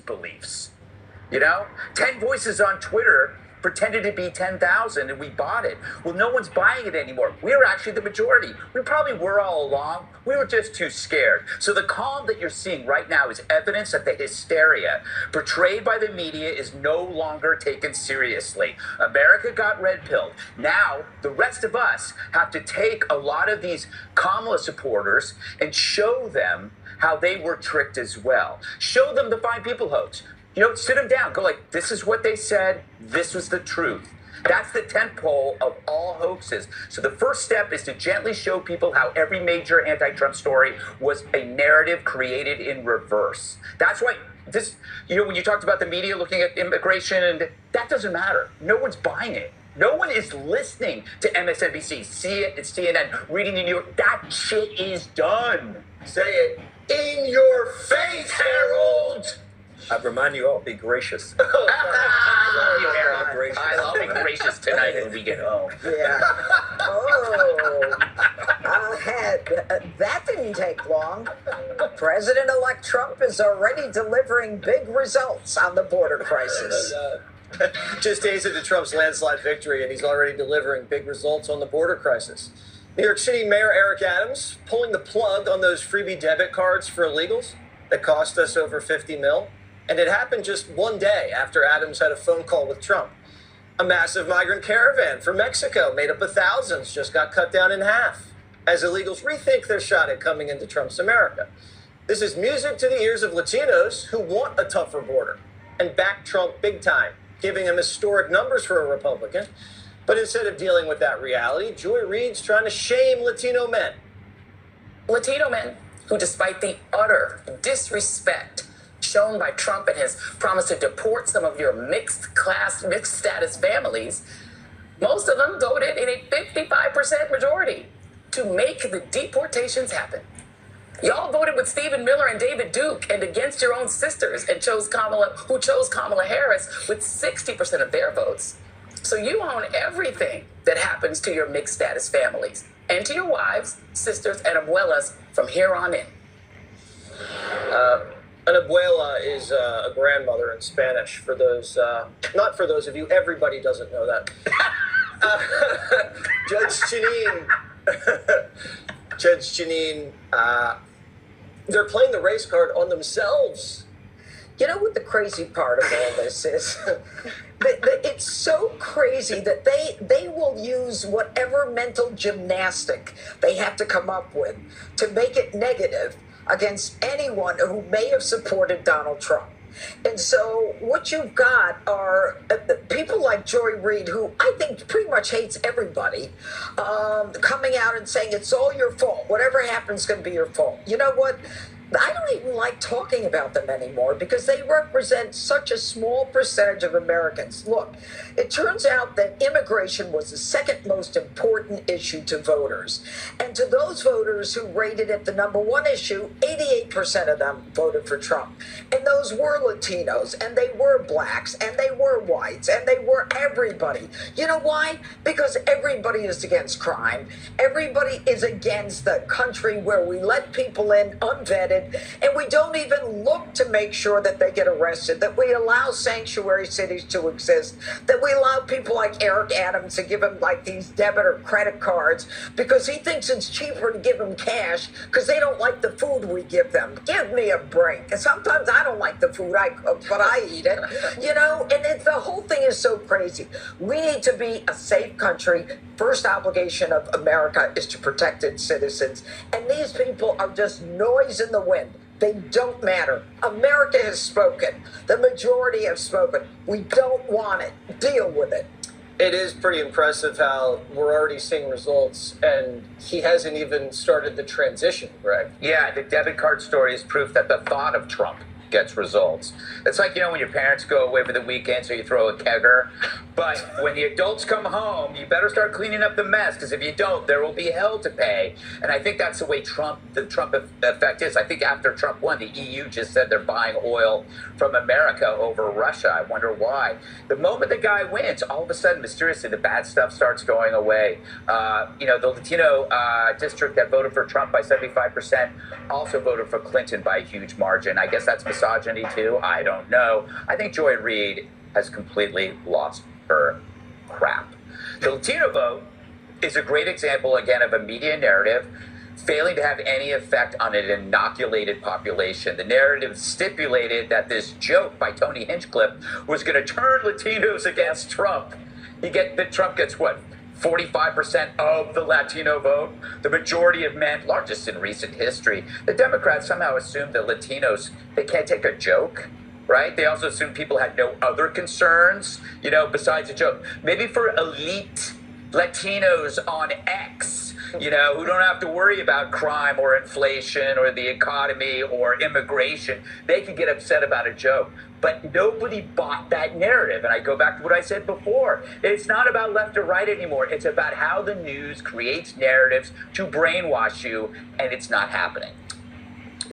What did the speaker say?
beliefs. 10 voices on Twitter pretended to be 10,000 and we bought it. Well, no one's buying it anymore. We're actually the majority. We probably were all along. We were just too scared. So the calm that you're seeing right now is evidence that the hysteria portrayed by the media is no longer taken seriously. America got red-pilled. Now, the rest of us have to take a lot of these Kamala supporters and show them how they were tricked as well. Show them the Fine People hoax. Sit them down. Go like, this is what they said. This was the truth. That's the tentpole of all hoaxes. So the first step is to gently show people how every major anti-Trump story was a narrative created in reverse. That's why when you talked about the media looking at immigration, and that doesn't matter. No one's buying it. No one is listening to MSNBC, CNN, reading the New York. That shit is done. Say it in your face, Harold. I remind you all, be gracious. I love you, Harold. I'll be gracious tonight when we get home. Yeah. That didn't take long. President-elect Trump is already delivering big results on the border crisis. Just days into Trump's landslide victory, and he's already delivering big results on the border crisis. New York City Mayor Eric Adams pulling the plug on those freebie debit cards for illegals that cost us over $50 million. And it happened just one day after Adams had a phone call with Trump. A massive migrant caravan from Mexico made up of thousands just got cut down in half as illegals rethink their shot at coming into Trump's America. This is music to the ears of Latinos who want a tougher border and back Trump big time, giving him historic numbers for a Republican. But instead of dealing with that reality, Joy Reid's trying to shame Latino men. Latino men who, despite the utter disrespect shown by Trump and his promise to deport some of your mixed status families, most of them voted in a 55% majority to make the deportations happen. Y'all voted with Stephen Miller and David Duke and against your own sisters and chose Kamala Harris with 60% of their votes. So you own everything that happens to your mixed status families and to your wives, sisters, and abuelas from here on in. An abuela is a grandmother in Spanish. For those, not for those of you, everybody doesn't know that. Judge Janine, they're playing the race card on themselves. You know what the crazy part of all this is? It's so crazy that they will use whatever mental gymnastic they have to come up with to make it negative against anyone who may have supported Donald Trump. And so what you've got are people like Joy Reid, who I think pretty much hates everybody, coming out and saying it's all your fault. Whatever happens is going to be your fault. You know what? I don't even like talking about them anymore because they represent such a small percentage of Americans. Look, it turns out that immigration was the second most important issue to voters. And to those voters who rated it the number one issue, 88% of them voted for Trump. And those were Latinos, and they were blacks, and they were whites, and they were everybody. You know why? Because everybody is against crime. Everybody is against the country where we let people in unvetted, and we don't even look to make sure that they get arrested, that we allow sanctuary cities to exist, that we allow people like Eric Adams to give them like these debit or credit cards because he thinks it's cheaper to give them cash because they don't like the food we give them. Give me a break. And sometimes I don't like the food I cook, but I eat it, and the whole thing is so crazy. We need to be a safe country. First obligation of America is to protect its citizens. And these people are just noise in the wind. They don't matter. America has spoken. The majority have spoken. We don't want it. Deal with it. It is pretty impressive how we're already seeing results, and he hasn't even started the transition, Greg. Yeah, the debit card story is proof that the thought of Trump gets results. It's like, when your parents go away for the weekend, so you throw a kegger. But when the adults come home, you better start cleaning up the mess, because if you don't, there will be hell to pay. And I think that's the way the Trump effect is. I think after Trump won, the EU just said they're buying oil from America over Russia. I wonder why. The moment the guy wins, all of a sudden, mysteriously, the bad stuff starts going away. The Latino district that voted for Trump by 75% also voted for Clinton by a huge margin. I guess that's misogyny too? I don't know. I think Joy Reid has completely lost her crap. The Latino vote is a great example, again, of a media narrative failing to have any effect on an inoculated population. The narrative stipulated that this joke by Tony Hinchcliffe was going to turn Latinos against Trump. Trump gets what? 45% of the Latino vote, the majority of men, largest in recent history. The Democrats somehow assumed that Latinos, they can't take a joke, right? They also assumed people had no other concerns, besides a joke. Maybe for elite Latinos on X, who don't have to worry about crime or inflation or the economy or immigration, they can get upset about a joke. But nobody bought that narrative. And I go back to what I said before. It's not about left or right anymore. It's about how the news creates narratives to brainwash you, and it's not happening.